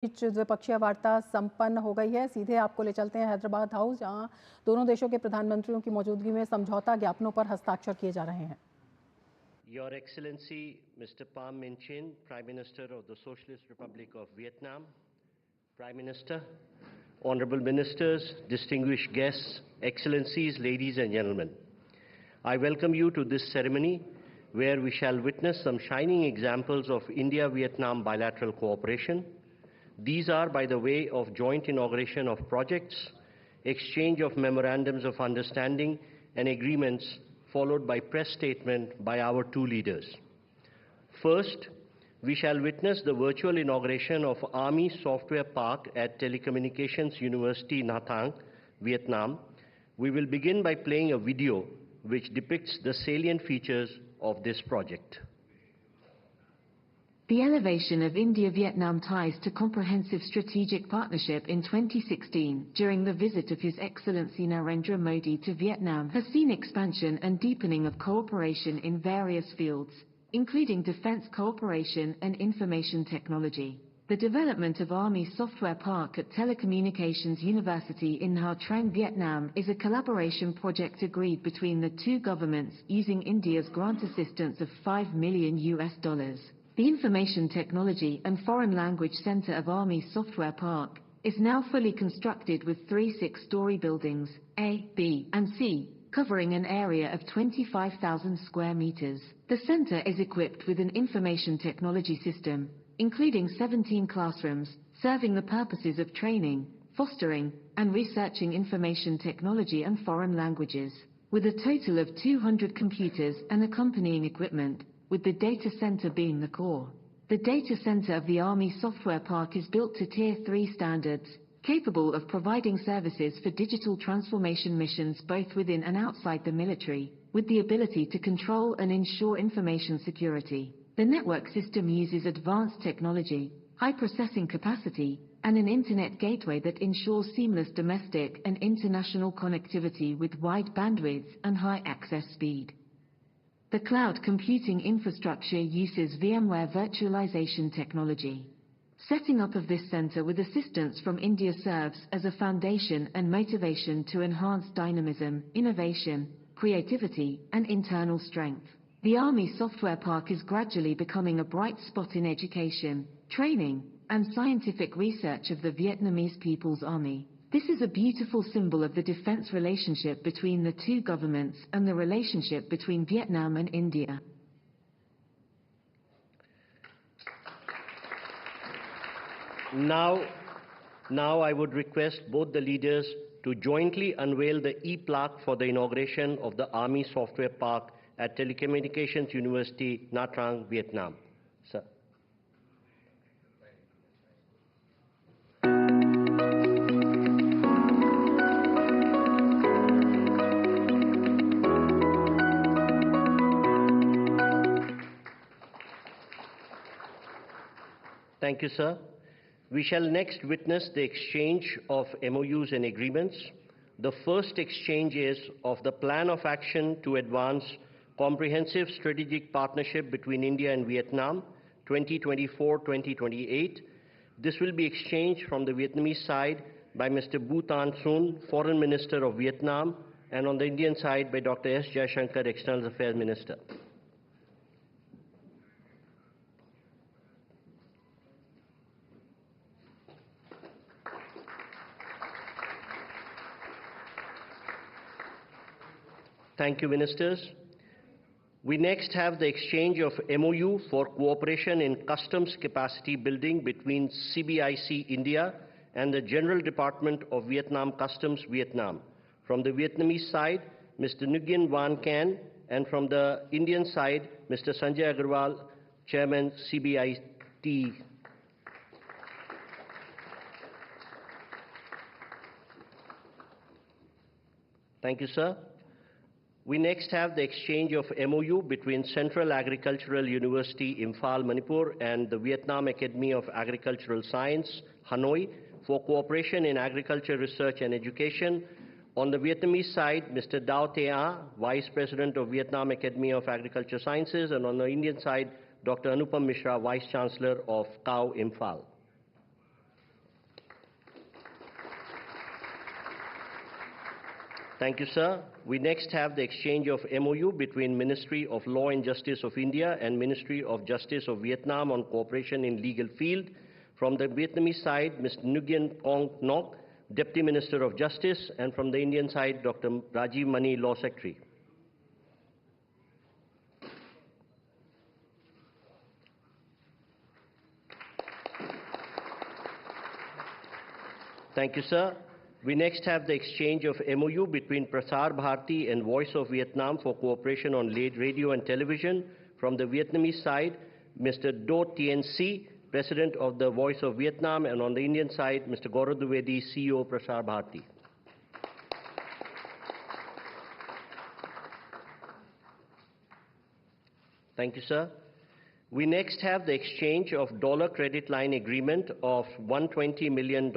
बीच द्विपक्षीय वार्ता संपन्न हो गई है। सीधे आपको ले चलते हैं हैदराबाद हाउस, जहां दोनों देशों के प्रधानमंत्रियों की मौजूदगी में समझौता ज्ञापनों पर हस्ताक्षर किए जा रहे हैं। Your Excellency, Mr. Pham Minh Chinh, Prime Minister of the Socialist Republic of Vietnam, Prime Minister, Honorable Ministers, distinguished guests, Excellencies, ladies and gentlemen, I welcome you to this ceremony where we shall witness some shining examples of India-Vietnam bilateral cooperation. These are by the way of joint inauguration of projects, exchange of memorandums of understanding and agreements, followed by press statement by our two leaders. First, we shall witness the virtual inauguration of Army Software Park at Telecommunications University, Nha Trang, Vietnam. We will begin by playing a video which depicts the salient features of this project. The elevation of India-Vietnam ties to comprehensive strategic partnership in 2016 during the visit of His Excellency Narendra Modi to Vietnam has seen expansion and deepening of cooperation in various fields, including defense cooperation and information technology. The development of Army Software Park at Telecommunications University in Nha Trang, Vietnam is a collaboration project agreed between the two governments using India's grant assistance of $5 million. The Information Technology and Foreign Language Center of Army Software Park is now fully constructed with 3 6-story buildings, A, B, and C, covering an area of 25,000 square meters. The center is equipped with an information technology system, including 17 classrooms, serving the purposes of training, fostering, and researching information technology and foreign languages. With a total of 200 computers and accompanying equipment, with the data center being the core. The data center of the Army Software Park is built to Tier 3 standards, capable of providing services for digital transformation missions both within and outside the military, with the ability to control and ensure information security. The network system uses advanced technology, high processing capacity, and an internet gateway that ensures seamless domestic and international connectivity with wide bandwidth and high access speed. The cloud computing infrastructure uses VMware virtualization technology. Setting up of this center with assistance from India serves as a foundation and motivation to enhance dynamism, innovation, creativity, and internal strength. The Army Software Park is gradually becoming a bright spot in education, training, and scientific research of the Vietnamese People's Army. This is a beautiful symbol of the defense relationship between the two governments and the relationship between Vietnam and India. Now I would request both the leaders to jointly unveil the e-plaque for the inauguration of the Army Software Park at Telecommunications University, Nha Trang, Vietnam. Sir. Thank you, sir. We shall next witness the exchange of MOUs and agreements. The first exchange is of the Plan of Action to Advance Comprehensive Strategic Partnership between India and Vietnam, 2024-2028. This will be exchanged from the Vietnamese side by Mr. Bu Tan Sun, Foreign Minister of Vietnam, and on the Indian side by Dr. S. Jaishankar, External Affairs Minister. Thank you, Ministers. We next have the exchange of MOU for cooperation in customs capacity building between CBIC India and the General Department of Vietnam Customs Vietnam. From the Vietnamese side, Mr. Nguyen Van Can, and from the Indian side, Mr. Sanjay Agarwal, Chairman CBIT. Thank you, sir. We next have the exchange of MOU between Central Agricultural University, Imphal, Manipur, and the Vietnam Academy of Agricultural Science, Hanoi, for cooperation in agriculture research and education. On the Vietnamese side, Mr. Dao Thea, Vice President of Vietnam Academy of Agriculture Sciences, and on the Indian side, Dr. Anupam Mishra, Vice Chancellor of CAU, Imphal. Thank you, sir. We next have the exchange of MOU between Ministry of Law and Justice of India and Ministry of Justice of Vietnam on cooperation in legal field. From the Vietnamese side, Mr. Nguyen Quong Ngoc, Deputy Minister of Justice, and from the Indian side, Dr. Rajiv Mani, Law Secretary. Thank you, sir. We next have the exchange of MOU between Prasar Bharati and Voice of Vietnam for cooperation on radio and television. From the Vietnamese side, Mr. Do Tien Si, President of the Voice of Vietnam, and on the Indian side, Mr. Gaurav Dwivedi, CEO, Prasar Bharati. Thank you, sir. We next have the exchange of dollar credit line agreement of $120 million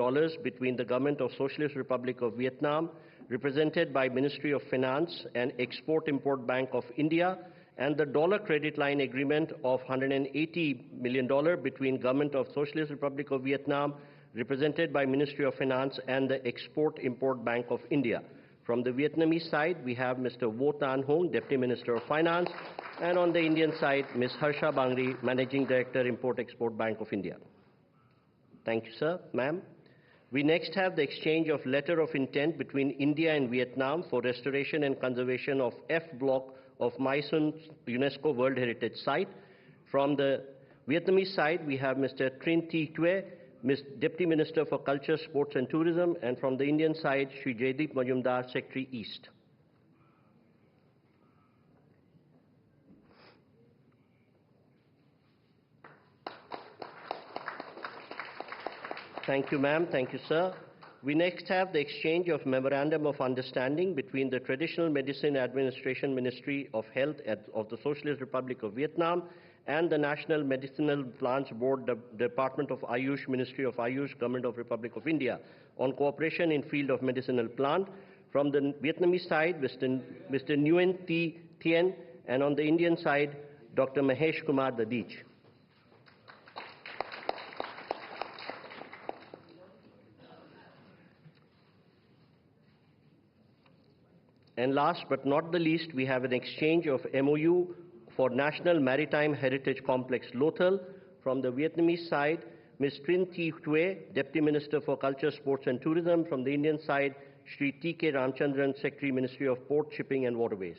between the Government of Socialist Republic of Vietnam, represented by Ministry of Finance and Export-Import Bank of India, and the dollar credit line agreement of $180 million between Government of Socialist Republic of Vietnam, represented by Ministry of Finance and the Export-Import Bank of India. From the Vietnamese side, we have Mr. Vo Tan Hung, Deputy Minister of Finance, and on the Indian side, Ms. Harsha Bangri, Managing Director, Import-Export Bank of India. Thank you, sir. Ma'am. We next have the exchange of letter of intent between India and Vietnam for restoration and conservation of F block of Mai Son UNESCO World Heritage Site. From the Vietnamese side, we have Mr. Trinh Thi Tue, Deputy Minister for Culture, Sports and Tourism, and from the Indian side, Shri Jaideep Majumdar, Secretary East. Thank you, ma'am. Thank you, sir. We next have the exchange of Memorandum of Understanding between the Traditional Medicine Administration Ministry of Health of the Socialist Republic of Vietnam and the National Medicinal Plants Board, the Department of Ayush, Ministry of Ayush, Government of Republic of India, on cooperation in field of medicinal plant. From the Vietnamese side, Mr. Nguyen Thi Thien, and on the Indian side, Dr. Mahesh Kumar Dadich. And last but not the least, we have an exchange of MOU for National Maritime Heritage Complex Lothal. From the Vietnamese side, Ms. Trinh Thi Tue, Deputy Minister for Culture, Sports and Tourism. From the Indian side, Shri T.K. Ramchandran, Secretary, Ministry of Port, Shipping and Waterways.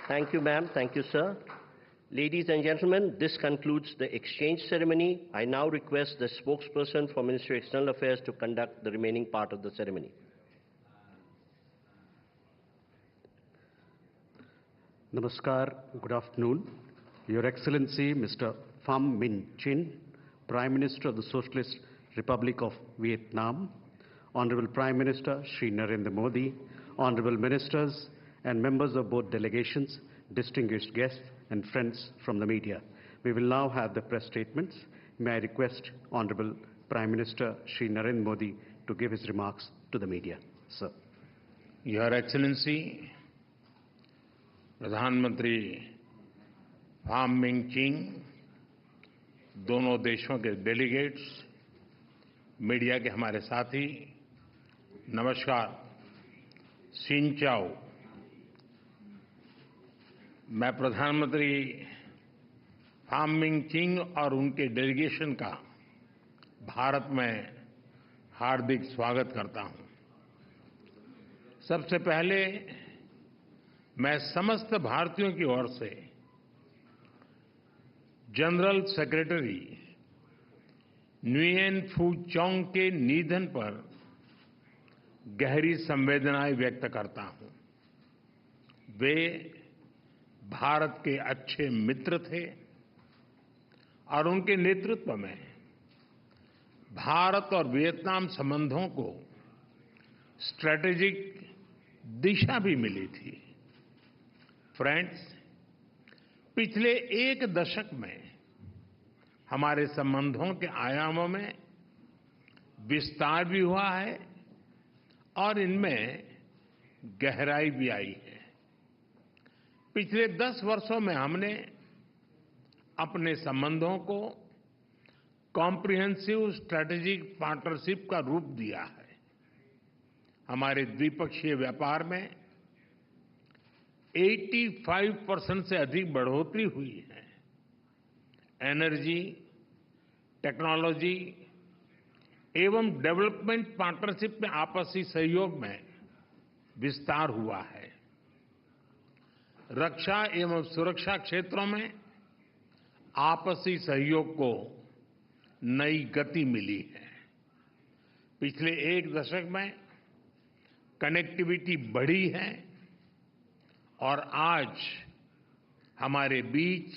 Thank you, ma'am. Thank you, sir. Ladies and gentlemen, this concludes the exchange ceremony. I now request the spokesperson for Ministry of External Affairs to conduct the remaining part of the ceremony. Namaskar, good afternoon. Your Excellency, Mr. Pham Minh Chinh, Prime Minister of the Socialist Republic of Vietnam, Honorable Prime Minister Shri Narendra Modi, Honorable Ministers and members of both delegations, distinguished guests and friends from the media. We will now have the press statements. May I request Honorable Prime Minister Shri Narendra Modi to give his remarks to the media. Sir. Your Excellency, प्रधानमंत्री form Ming चिंग, दोनों देशों के delegates, media के हमारे साथी, नमस्कार, सिन चाओ। मैं प्रधानमंत्री फाम मिंग चिंग और उनके डेलीगेशन का भारत में हार्दिक स्वागत करता हूं। सबसे पहले मैं समस्त भारतीयों की ओर से जनरल सेक्रेटरी न्युएन फू चोंग के निधन पर गहरी संवेदनाएं व्यक्त करता हूं। वे भारत के अच्छे मित्र थे और उनके नेतृत्व में भारत और वियतनाम संबंधों को स्ट्रैटेजिक दिशा भी मिली थी। फ्रेंड्स, पिछले एक दशक में हमारे संबंधों के आयामों में विस्तार भी हुआ है और इनमें गहराई भी आई है। पिछले 10 वर्षों में हमने अपने संबंधों को कॉम्प्रिहेंसिव स्ट्रेटेजिक पार्टनरशिप का रूप दिया है। हमारे द्विपक्षीय व्यापार में 85% से अधिक बढ़ोतरी हुई है। एनर्जी, टेक्नोलॉजी एवं डेवलपमेंट पार्टनरशिप में आपसी सहयोग में विस्तार हुआ है। रक्षा एवं सुरक्षा क्षेत्रों में आपसी सहयोग को नई गति मिली है। पिछले एक दशक में कनेक्टिविटी बढ़ी है और आज हमारे बीच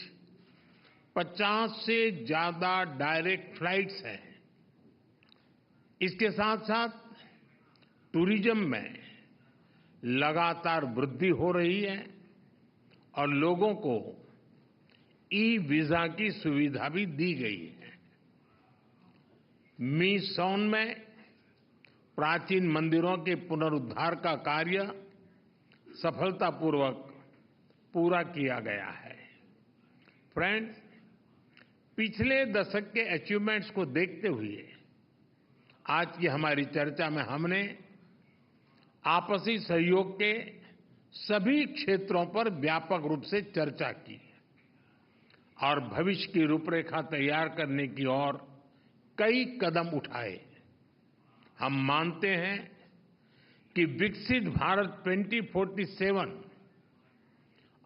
50 से ज्यादा डायरेक्ट फ्लाइट्स हैं। इसके साथ साथ टूरिज्म में लगातार वृद्धि हो रही है और लोगों को ई वीजा की सुविधा भी दी गई है। मीसौन में प्राचीन मंदिरों के पुनरुद्धार का कार्य सफलतापूर्वक पूरा किया गया है। फ्रेंड्स, पिछले दशक के अचीवमेंट्स को देखते हुए आज की हमारी चर्चा में हमने आपसी सहयोग के सभी क्षेत्रों पर व्यापक रूप से चर्चा की और भविष्य की रूपरेखा तैयार करने की ओर कई कदम उठाए। हम मानते हैं कि विकसित भारत 2047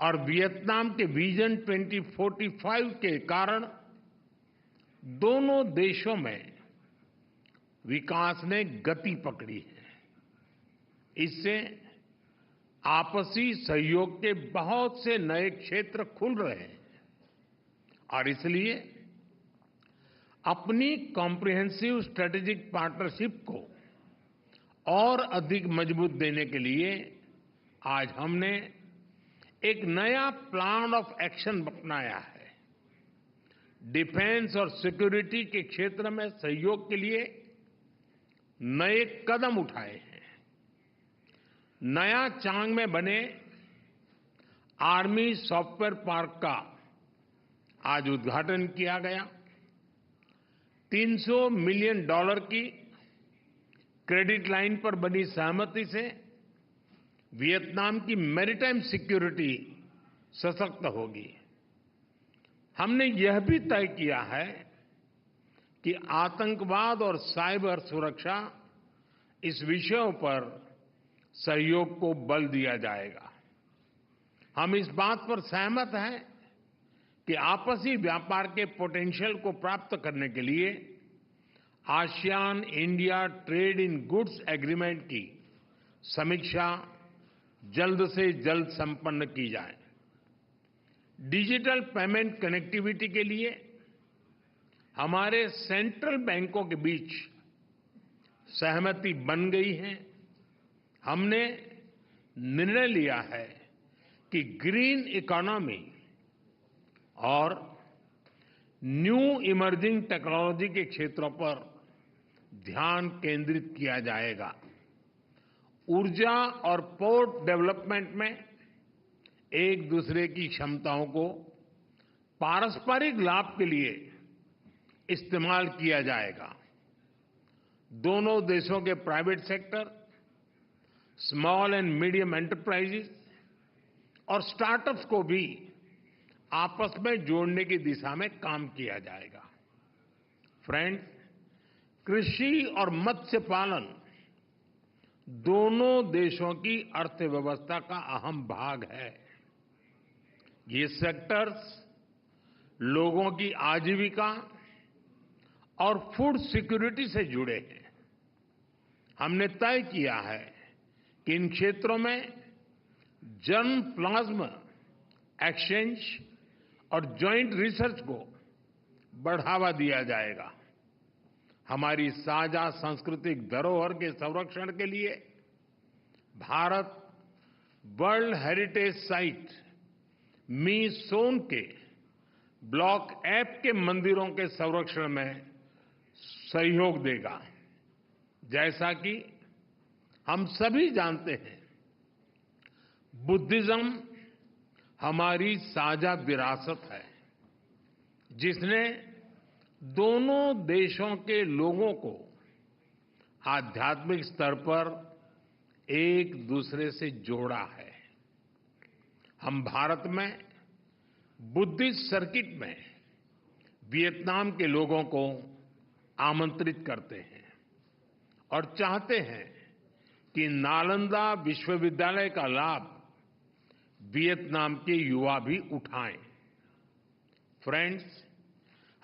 और वियतनाम के विजन 2045 के कारण दोनों देशों में विकास ने गति पकड़ी है। इससे आपसी सहयोग के बहुत से नए क्षेत्र खुल रहे हैं और इसलिए अपनी कॉम्प्रिहेंसिव स्ट्रेटेजिक पार्टनरशिप को और अधिक मजबूत देने के लिए आज हमने एक नया प्लान ऑफ एक्शन अपनाया है। डिफेंस और सिक्योरिटी के क्षेत्र में सहयोग के लिए नए कदम उठाए हैं। नया चांग में बने आर्मी सॉफ्टवेयर पार्क का आज उद्घाटन किया गया। $300 मिलियन की क्रेडिट लाइन पर बनी सहमति से वियतनाम की मैरीटाइम सिक्योरिटी सशक्त होगी। हमने यह भी तय किया है कि आतंकवाद और साइबर सुरक्षा इस विषयों पर सहयोग को बल दिया जाएगा। हम इस बात पर सहमत हैं कि आपसी व्यापार के पोटेंशियल को प्राप्त करने के लिए ASEAN India trade in goods agreement की समीक्षा जल्द से जल्द संपन्न की जाए। डिजिटल पेमेंट कनेक्टिविटी के लिए हमारे सेंट्रल बैंकों के बीच सहमति बन गई है। हमने निर्णय लिया है कि ग्रीन इकोनॉमी और न्यू इमर्जिंग टेक्नोलॉजी के क्षेत्रों पर ध्यान केंद्रित किया जाएगा। ऊर्जा और पोर्ट डेवलपमेंट में एक दूसरे की क्षमताओं को पारस्परिक लाभ के लिए इस्तेमाल किया जाएगा। दोनों देशों के private sector, small and medium enterprises और स्टार्टअप्स को भी आपस में जोड़ने की दिशा में काम किया जाएगा। फ्रेंड्स, कृषि और मत्स्य पालन दोनों देशों की अर्थव्यवस्था का अहम भाग है। ये सेक्टर्स लोगों की आजीविका और फूड सिक्योरिटी से जुड़े हैं। हमने तय किया है कि इन क्षेत्रों में जर्म प्लाज्मा एक्सचेंज और जॉइंट रिसर्च को बढ़ावा दिया जाएगा। हमारी साझा सांस्कृतिक धरोहर के संरक्षण के लिए भारत वर्ल्ड हेरिटेज साइट मीसोन के ब्लॉक एफ के मंदिरों के संरक्षण में सहयोग देगा। जैसा कि हम सभी जानते हैं, बुद्धिज्म हमारी साझा विरासत है जिसने दोनों देशों के लोगों को आध्यात्मिक स्तर पर एक दूसरे से जोड़ा है। हम भारत में बुद्धिस्ट सर्किट में वियतनाम के लोगों को आमंत्रित करते हैं और चाहते हैं कि नालंदा विश्वविद्यालय का लाभ वियतनाम के युवा भी उठाएं। फ्रेंड्स,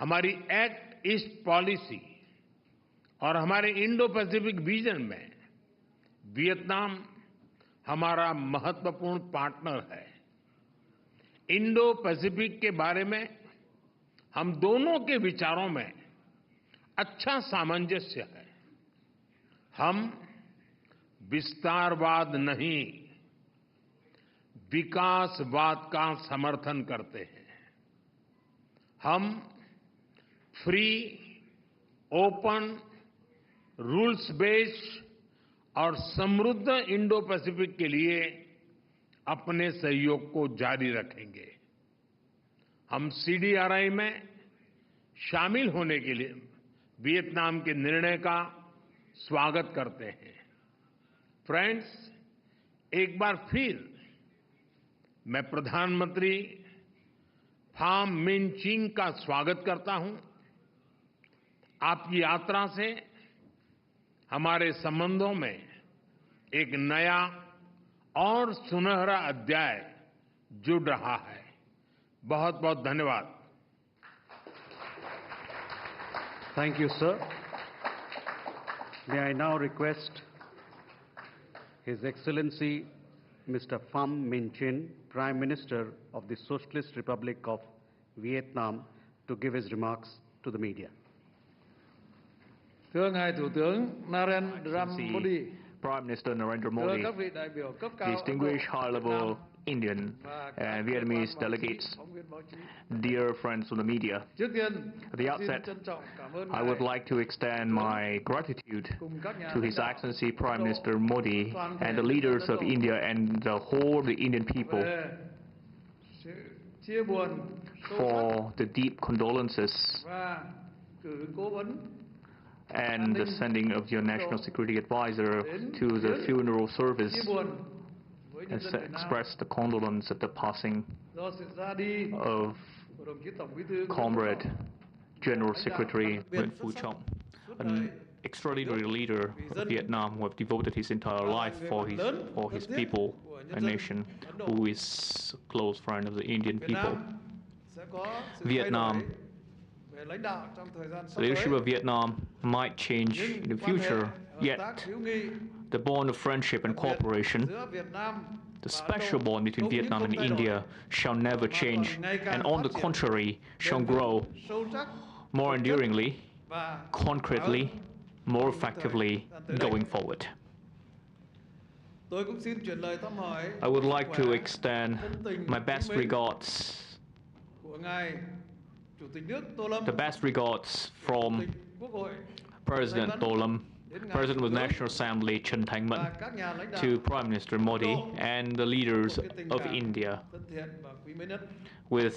हमारी एक्ट ईस्ट पॉलिसी और हमारे इंडो पैसिफिक विजन में वियतनाम हमारा महत्वपूर्ण पार्टनर है। इंडो पैसिफिक के बारे में हम दोनों के विचारों में अच्छा सामंजस्य है। हम विस्तारवाद नहीं, विकासवाद का समर्थन करते हैं। हम फ्री, ओपन, रूल्स बेस्ड और समृद्ध इंडो पैसिफिक के लिए अपने सहयोग को जारी रखेंगे। हम CDRI में शामिल होने के लिए वियतनाम के निर्णय का स्वागत करते हैं। फ्रेंड्स, एक बार फिर मैं प्रधानमंत्री फाम मिन चिन का स्वागत करता हूं। आपकी यात्रा से हमारे संबंधों में एक नया और सुनहरा अध्याय जुड़ रहा है। बहुत बहुत धन्यवाद। Thank you, sir. May I now request His Excellency Mr. Pham Minh Chinh, Prime Minister of the Socialist Republic of Vietnam, to give his remarks to the media. Thưa ngài Thủ tướng Narendra Modi, Prime Minister Narendra thưa Modi, các vị đại biểu cấp cao distinguished high-level Indian and Vietnamese delegates, dear friends of the media. Trước tiên, At the xin outset, trân trọng cảm ơn I would like to extend my gratitude to His Excellency Prime Minister Modi and the leaders of India and the whole of the Indian people về sự chia buồn sâu sắc for the deep condolences và cử cố vấn and the sending of your National Security Advisor to the funeral service chia buồn với nhân and dân Việt Nam express the condolence at the passing do sự ra đi of của đồng chí Tổng Bí thư Comrade General Secretary Nguyen Phu Trọng, an extraordinary leader of Vietnam who have devoted his entire life for his people and nation, who is a close friend of the Indian Việt people. Nam sẽ có sự Vietnam, thay đổi về lãnh đạo trong thời gian sắp The leadership tới. of Vietnam might change in the Nhưng quan hệ future, hợp yet tác hữu nghị the bond of friendship and cooperation, giữa Việt Nam the và special Ấn Độ bond between không những Vietnam không and thay đổi, India shall never change, and on the contrary, shall grow sâu sắc, more enduringly, và concretely, more effectively going forward. Tôi cũng xin chuyển lời thăm hỏi I would like to khỏe, extend thân tình, my best kính mến regards, của ngài Chủ tịch nước Tô Lâm, the best regards Chủ from tịch Quốc hội, President Tô Lâm, President of the National Assembly Trần Thanh Mẫn, và các nhà lãnh đạo to Prime Minister Modi and the leaders một cái tình of cảm India thân thiện và quý mến nhất. with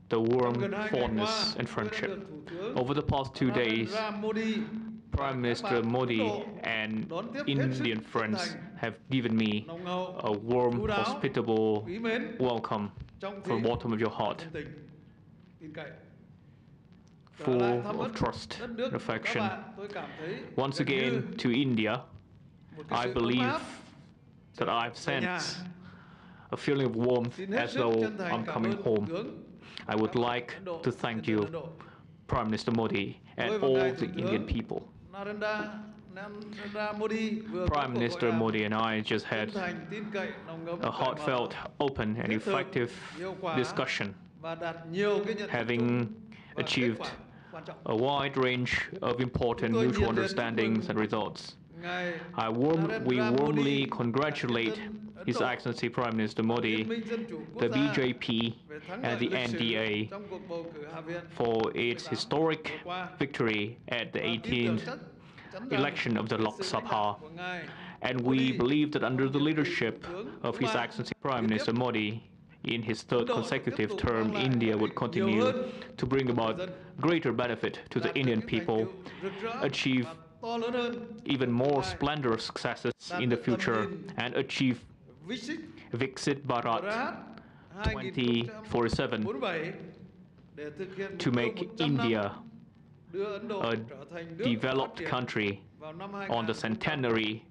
the Trong warm gần 2 ngày fondness qua, and tôi đã friendship. được Thủ tướng Over the past 2 days, Narendra Modi và Prime các Minister bạn Modi Ấn Độ and đón tiếp hết sức Indian chân friends thành, have given me nồng hậu, a warm, chu đáo, hospitable quý mến welcome trong from the bottom of your heart, thân tình, tin cậy. Trở full lại thăm of đất trust đất and nước của các affection. bạn, tôi cảm thấy Once gần như again, to India, một cái I sự ấm believe áp that I've về nhà. sensed a feeling of warmth Xin hết as sức though chân thành I'm cảm coming ơn home. Thủ tướng, I would các bạn like Ấn Độ, to thank nhân dân you, Ấn Độ. Prime Minister Modi, Tôi and và ngài all Thủ the tướng Indian people. Narendra Modi vừa có Prime cuộc Minister hội đàm Modi and I just had chân thành, tin cậy, nồng ấm, a cởi mở, heartfelt, open, and thiết thực, effective hiệu quả discussion, và đạt nhiều cái nhận thức having chung và kết achieved quả quan trọng. a wide range of important Chúng tôi mutual nhiệt liệt understandings chúc and results. Ngài We Narendra warmly Modi, congratulate Đại dân Ấn His Độ, Excellency Prime Minister Modi, Liên minh Dân chủ Quốc the gia BJP, về thắng and lợi the lịch sử NDA trong cuộc bầu cử Hạ viện for its 18 historic vừa qua. victory at the Và tin tưởng 18th chắc chắn rằng election of the Lok sự lãnh Sabha. đạo của ngài And Modi we believe that under the trong nhiệm kỳ leadership Thủ tướng of thứ His ba Excellency Prime kế Minister tiếp Modi, in his third consecutive term, India would continue to bring about greater benefit to the Indian people, achieve even more splendorous successes in the future, and achieve Viksit Bharat 2047 to make India a developed country on the centenary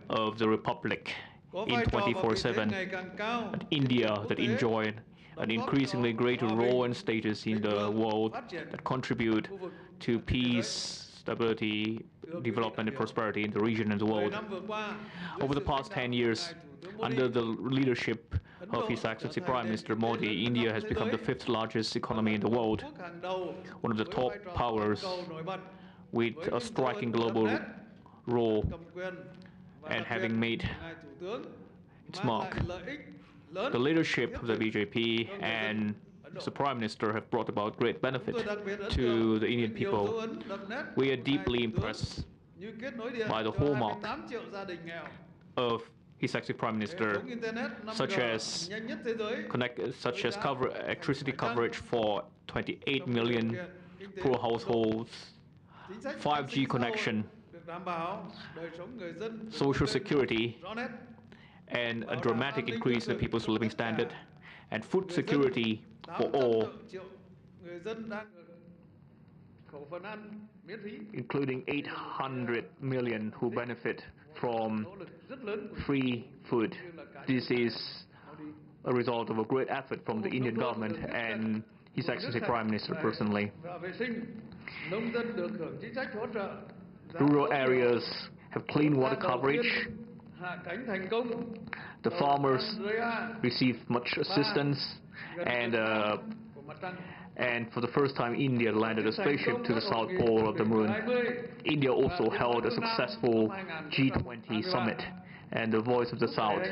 of the Republic in 2047, and India that enjoyed an increasingly greater role and status in the world, that contribute to peace, stability, development and prosperity in the region and the world. Over the past 10 years, under the leadership of His Excellency Prime Minister Modi, India has become the 5th largest economy in the world, one of the top powers with a striking global role, and having made its mark. The leadership of the BJP and the Prime Minister have brought about great benefit to the Indian people. We are deeply impressed by the hallmark of His Excellency Prime Minister, such as electricity coverage for 28 million poor households, 5G connection, social security, and a dramatic increase in people's living standard, and food security for all, including 800 million who benefit from free food. This is a result of a great effort from the Indian government and His Excellency Prime Minister personally. Rural areas have clean water coverage. The farmers receive much assistance, and for the first time, India landed a spaceship to the South Pole of the Moon. India also held a successful G20 summit, and the Voice of the South,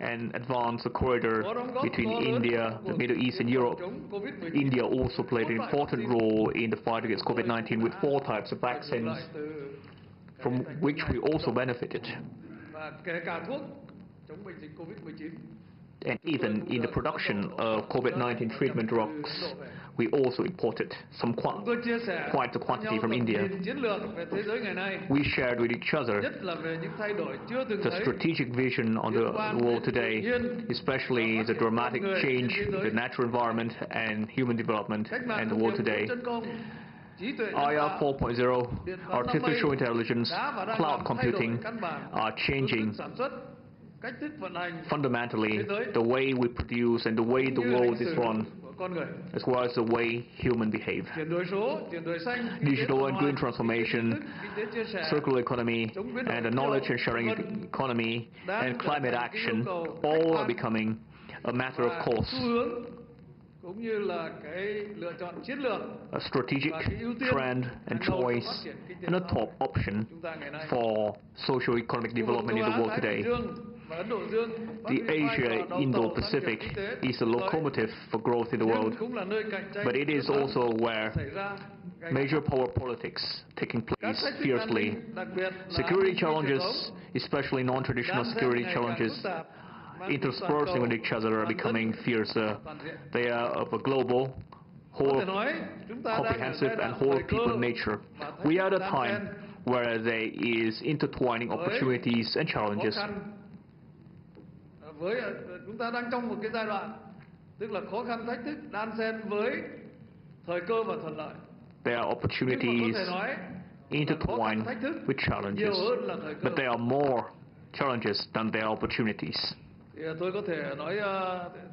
and advanced a corridor between India, the Middle East, and Europe. India also played an important role in the fight against COVID-19 with 4 types of vaccines, from which we also benefited. And even in the production of COVID-19 treatment drugs, we also imported quite a quantity from India. We shared with each other the strategic vision on the world today, especially the dramatic change in the natural environment and human development and the world today. IR 4.0, artificial intelligence, cloud computing are changing fundamentally the way we produce and the way the world is run, as well as the way humans behave. Digital and green transformation, circular economy, and the knowledge and sharing economy, and climate action all are becoming a matter of course. A strategic trend and choice, and a top option for socio-economic development in the world today. The Asia-Indo-Pacific is a locomotive for growth in the world, but it is also where major power politics taking place fiercely. Security challenges, especially non-traditional security challenges, interspersing with each other, are becoming fiercer. They are of a global, whole, comprehensive and whole people nature. We are at a time where there is intertwining opportunities and challenges. Chúng ta đang trong một cái giai đoạn tức là khó khăn thách thức đan xen với thời cơ và thuận lợi. There are opportunities intertwined with challenges, but there are more challenges than there are opportunities. Tôi có thể nói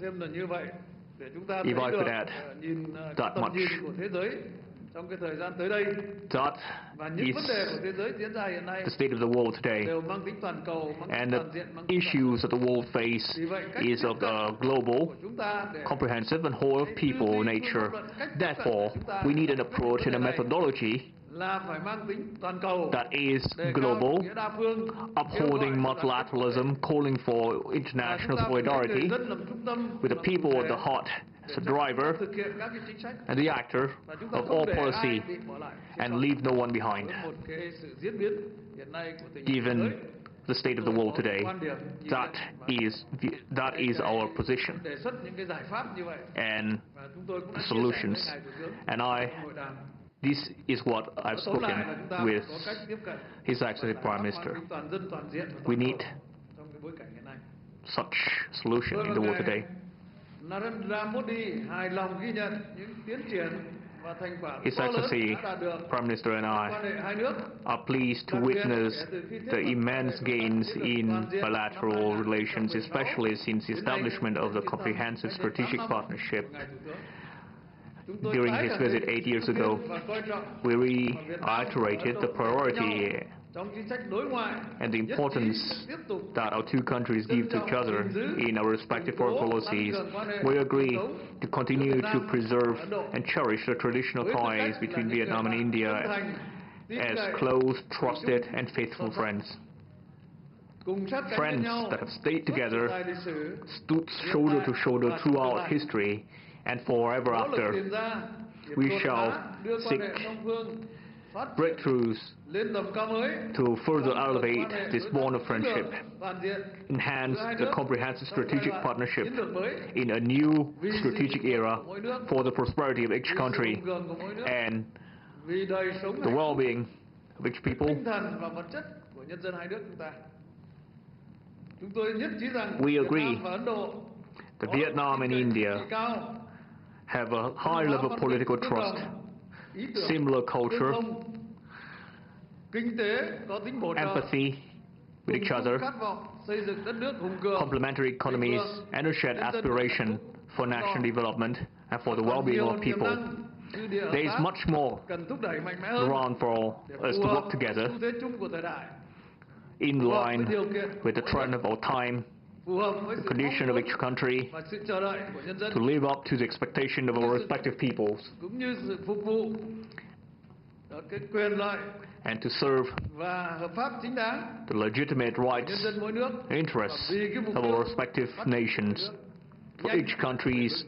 thêm là như vậy để chúng ta If I could add that much, trong cái thời gian tới đây, that is the state of the world today, and the issues that the world face is of a global, comprehensive and whole of people nature. Therefore, we need an approach and a methodology that is global, upholding multilateralism, calling for international solidarity, with the people at the heart as a driver and the actor of all policy, and leave no one behind. Given the state of the world today. That is our position đề xuất những cái giải pháp như vậy and và chúng tôi cũng đã chia sẻ với solutions. ngài thủ tướng And hội đàm. this is what I've Tóm lại là spoken chúng ta with có cách tiếp cận His Excellency Prime Minister. toàn dân toàn diện và We toàn need cầu trong cái bối cảnh hiện nay. such solution in the world today. Narendra Modi hài lòng ghi nhận những tiến triển và thành quả His to lớn Excellency đã đạt được Prime Minister and I quan hệ hai nước. are pleased to witness the immense gains in bilateral relations, especially since the establishment of the Comprehensive Strategic Partnership. During his visit 8 years ago, we reiterated the priority and the importance that our two countries give to each other in our respective foreign policies. We agree to continue to preserve and cherish the traditional ties between Vietnam and India as close, trusted, and faithful friends. Friends that have stayed together, stood shoulder to shoulder throughout history, and forever after. We shall seek breakthroughs to further elevate this bond of friendship, enhance the comprehensive strategic partnership in a new strategic era for the prosperity of each country and the well-being of each people. We agree that Vietnam and India have a high level of political trust, similar culture, empathy with each other, complementary economies, and a shared aspiration for national development and for the well-being of people. There is much more around for us to work together in line with the trend of our time, the condition of each country, to live up to the expectation of our respective peoples, and to serve the legitimate rights and interests of our respective nations for each country's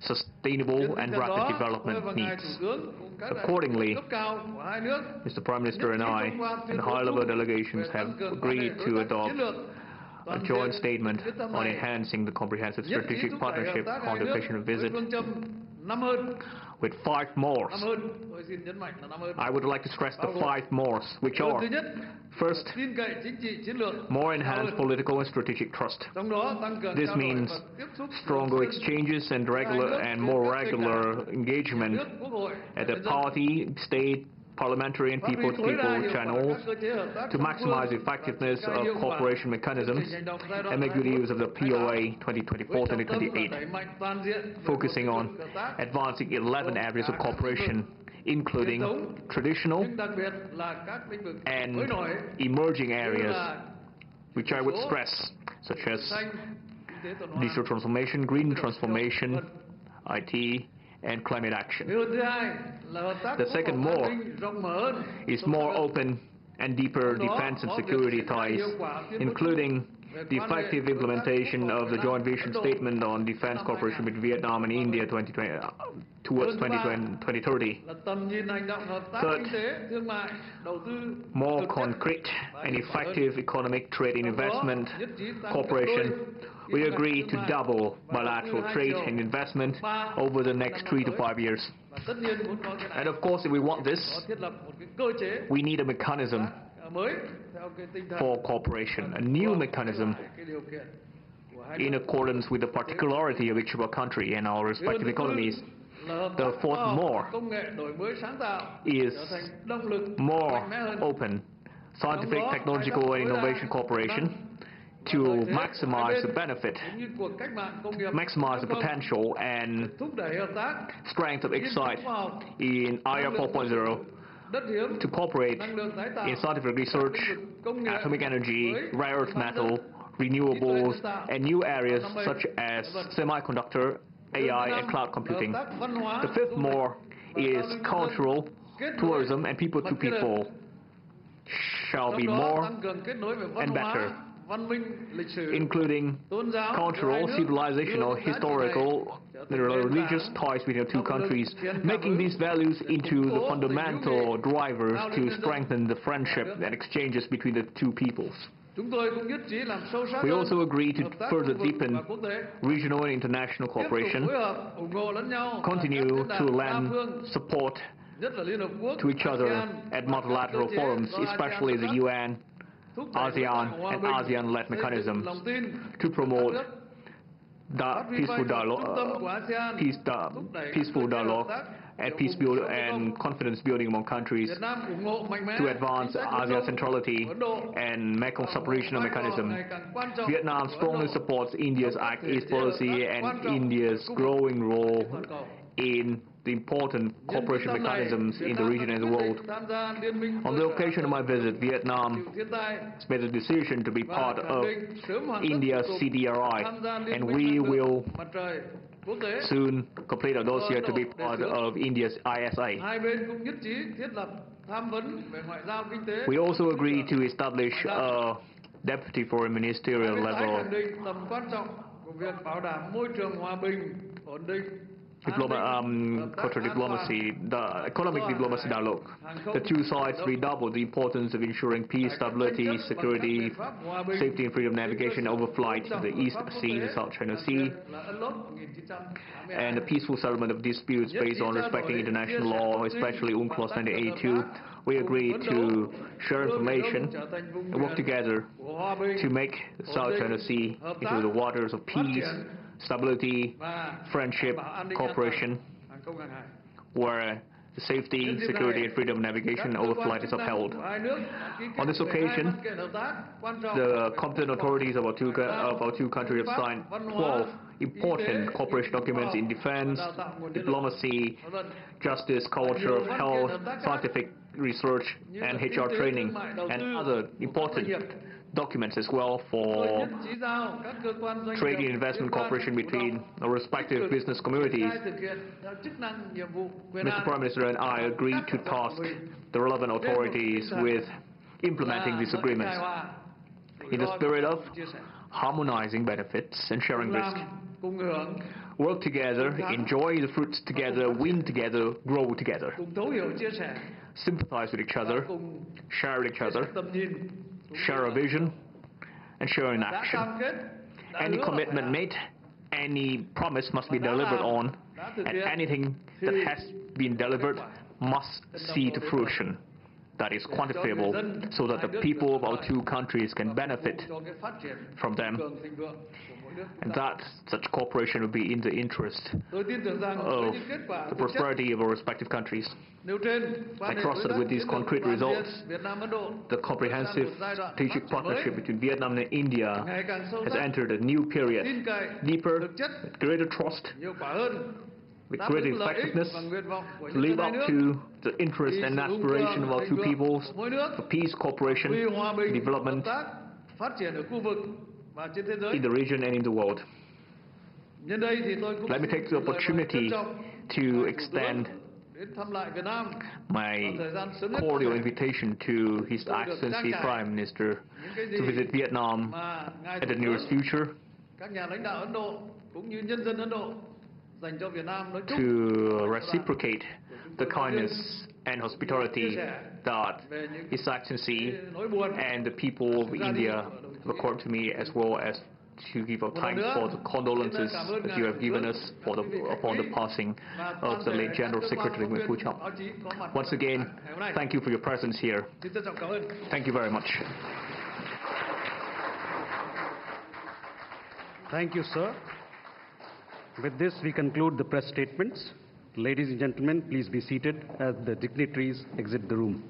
sustainable and rapid development needs. Accordingly, Mr. Prime Minister and I and high-level delegations have agreed to adopt a joint statement on enhancing the comprehensive strategic partnership on the occasion of visit with 5 mores. I would like to stress the 5 mores, which are: first, more enhanced political and strategic trust. This means stronger exchanges and more regular engagement at the party, state, parliamentary and people-to-people channels to maximize the effectiveness of cooperation mechanisms and make good use of the POA 2024-2028, focusing on advancing 11 areas of cooperation, including traditional and emerging areas, which I would stress, such as digital transformation, green transformation, IT, and climate action. The second more is more open and deeper defense and security ties, including the effective implementation of the joint vision statement on defense cooperation with Vietnam and India towards 2030. Third, more concrete and effective economic trade and investment cooperation. We agree to double bilateral trade and investment over the next 3 to 5 years. And of course, if we want this, we need a mechanism for cooperation, a new mechanism in accordance with the particularity of each of our country and our respective economies. The fourth more is more open scientific, technological, and innovation cooperation to maximize the benefit, maximize the potential and strength of each side in IR 4.0 to cooperate in scientific research, atomic energy, rare earth metal, renewables, and new areas such as semiconductor, AI, and cloud computing. The fifth more is cultural, tourism, and people-to-people shall be more and better, including cultural, civilizational, historical, religious ties between the two countries, making these values into the fundamental drivers to strengthen the friendship and exchanges between the two peoples. Chúng tôi cũng nhất trí làm sâu sắc We hơn also agree to hợp tác further khu vực deepen và quốc tế, regional and international tiếp tục cooperation, phối hợp ủng hộ lẫn nhau ở các continue diễn to đàn đa lend phương, support nhất là Liên Hợp Quốc, to each other ASEAN at và các multilateral cơ chế forums, do ASEAN especially dẫn the dắt, UN, thúc đẩy đối ASEAN, thoại hòa and bình, ASEAN-led xây dựng mechanisms lòng tin to giữa các promote nước, phát huy vai peaceful trò trung tâm của ASEAN, thúc đẩy các peaceful cơ chế hợp dialogue tác and tiểu peace vùng build sâu Mekong. and confidence building among countries Việt Nam ủng hộ mạnh mẽ to advance chính sách Ấn ASEAN Độ centrality của Ấn Độ and Mekong và sub-regional vai trò mechanism. ngày càng quan trọng Vietnam của Ấn strongly Độ supports India's trong các Act thể East chế hợp policy tác and quan trọng India's của khu vực growing role toàn cầu. in the important cooperation Nhân dịp này, mechanisms in Việt the Nam region đã and the quyết world. định tham gia Liên minh On cơ the sở occasion of my hạ tầng visit, Vietnam chịu thiên tai made a decision to be và part khẳng of định sớm hoàn tất India's thủ tục CDRI, tham gia Liên and minh we năng lượng will mặt trời quốc tế. soon complete our dossier to be part of India's ISA. Hai bên cũng nhất trí thiết lập tham vấn về ngoại giao kinh tế. We also agree to establish a deputy foreign Hai ministerial bên tái level khẳng định tầm quan trọng của việc bảo đảm môi trường hòa bình, ổn định, cultural diplomacy, the economic diplomacy dialogue. The two sides redoubled the importance of ensuring peace, stability, security, safety and freedom of navigation over flights to the East Sea, the South China Sea, and the peaceful settlement of disputes based on respecting international law, especially UNCLOS 1982. We agreed to share information and work together to make the South China Sea into the waters of peace, stability, friendship, cooperation, where the safety, security, and freedom of navigation over flight is upheld. On this occasion, the competent authorities of our two countries have signed 12 important cooperation documents in defense, diplomacy, justice, culture, health, scientific research, and HR training, and other important documents as well for trade and investment cooperation between our respective business communities. Mr. Prime Minister and I agreed to task the relevant authorities with implementing these agreements in the spirit of harmonizing benefits and sharing risk. Work together, enjoy the fruits together, win together, grow together. Sympathize with each other, share with each other, share a vision, and share in action. Any commitment made, any promise must be delivered on, and anything that has been delivered must see to fruition. That is quantifiable, so that the people of our two countries can benefit from them, and that such cooperation will be in the interest of the prosperity of our respective countries. I trust that with these concrete results, the comprehensive strategic partnership between Vietnam and India has entered a new period, deeper, with greater trust, with greater effectiveness, to live up to the interest and aspiration of our two peoples for peace, cooperation, development in the region and in the world. Let me take the opportunity to extend my cordial invitation to His Excellency Prime Minister to visit Vietnam at the nearest future, to reciprocate the kindness and hospitality that His Excellency and the people of India have accorded to me, as well as to give our thanks for the condolences that you have given us upon the passing of the late General Secretary Nguyễn Phú Trọng. Once again, thank you for your presence here. Thank you very much. Thank you, sir. With this, we conclude the press statements. Ladies and gentlemen, please be seated as the dignitaries exit the room.